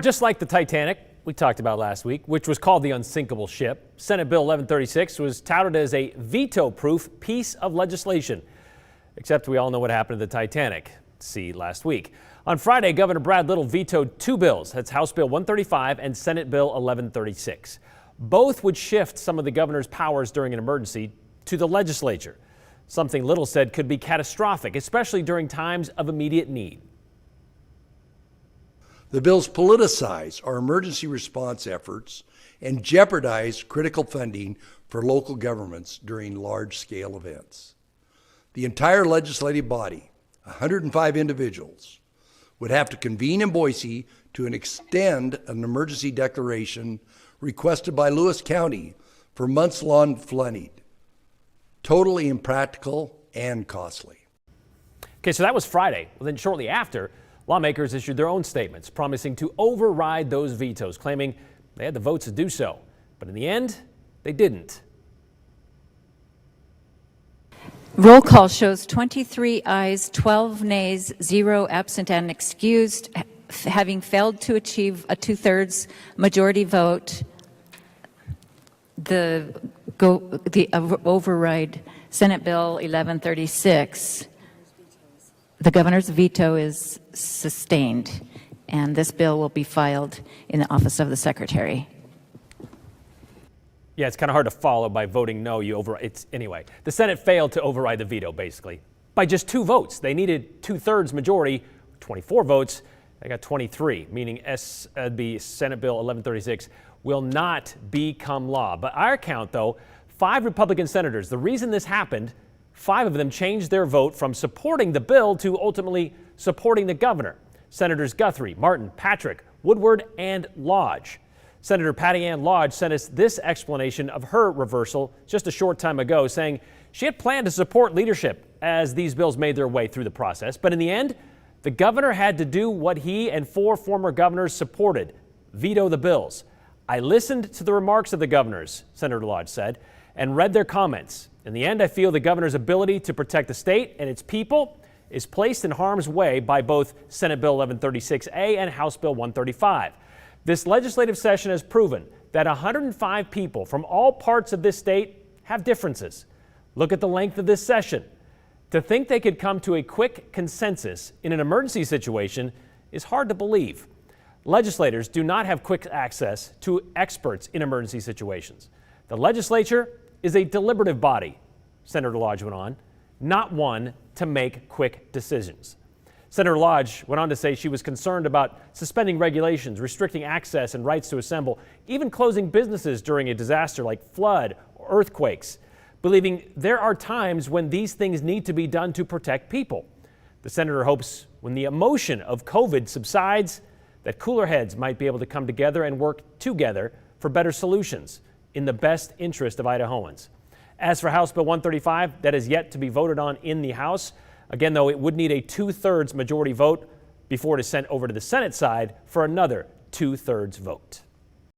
Just like the Titanic we talked about last week, which was called the unsinkable ship, Senate Bill 1136 was touted as a veto-proof piece of legislation. Except we all know what happened to the Titanic. See last week. On Friday, Governor Brad Little vetoed two bills. That's House Bill 135 and Senate Bill 1136. Both would shift some of the governor's powers during an emergency to the legislature. Something Little said could be catastrophic, especially during times of immediate need. The bills politicize our emergency response efforts and jeopardize critical funding for local governments during large-scale events. The entire legislative body, 105 individuals, would have to convene in Boise to extend an emergency declaration requested by Lewis County for months-long flooding. Totally impractical and costly. Okay, so that was Friday. Well, then shortly after, lawmakers issued their own statements promising to override those vetoes, claiming they had the votes to do so. But in the end, they didn't. Roll call shows 23 ayes, 12 nays, 0 absent and excused. Having failed to achieve a 2/3 majority vote, the override Senate Bill 1136. The governor's veto is sustained, and this bill will be filed in the office of the secretary. Yeah, it's kind of hard to follow by voting no. Anyway, the Senate failed to override the veto, basically, by just 2 votes. They needed 2/3 majority, 24 votes. They got 23, meaning the Senate Bill 1136 will not become law. By our count, though, 5 Republican senators, the reason this happened, 5 of them changed their vote from supporting the bill to ultimately supporting the governor. Senators Guthrie, Martin, Patrick, Woodward, and Lodge. Senator Patty Ann Lodge sent us this explanation of her reversal just a short time ago, saying she had planned to support leadership as these bills made their way through the process. But in the end, the governor had to do what he and 4 former governors supported, veto the bills. I listened to the remarks of the governors, Senator Lodge said, and read their comments. In the end, I feel the governor's ability to protect the state and its people is placed in harm's way by both Senate Bill 1136A and House Bill 135. This legislative session has proven that 105 people from all parts of this state have differences. Look at the length of this session. To think they could come to a quick consensus in an emergency situation is hard to believe. Legislators do not have quick access to experts in emergency situations. The legislature is a deliberative body, Senator Lodge went on, not one to make quick decisions. Senator Lodge went on to say she was concerned about suspending regulations, restricting access and rights to assemble, even closing businesses during a disaster like flood or earthquakes, believing there are times when these things need to be done to protect people. The senator hopes when the emotion of COVID subsides, that cooler heads might be able to come together and work together for better solutions in the best interest of Idahoans. As for House Bill 135, that is yet to be voted on in the House. Again, though, it would need a 2/3 majority vote before it is sent over to the Senate side for another 2/3 vote.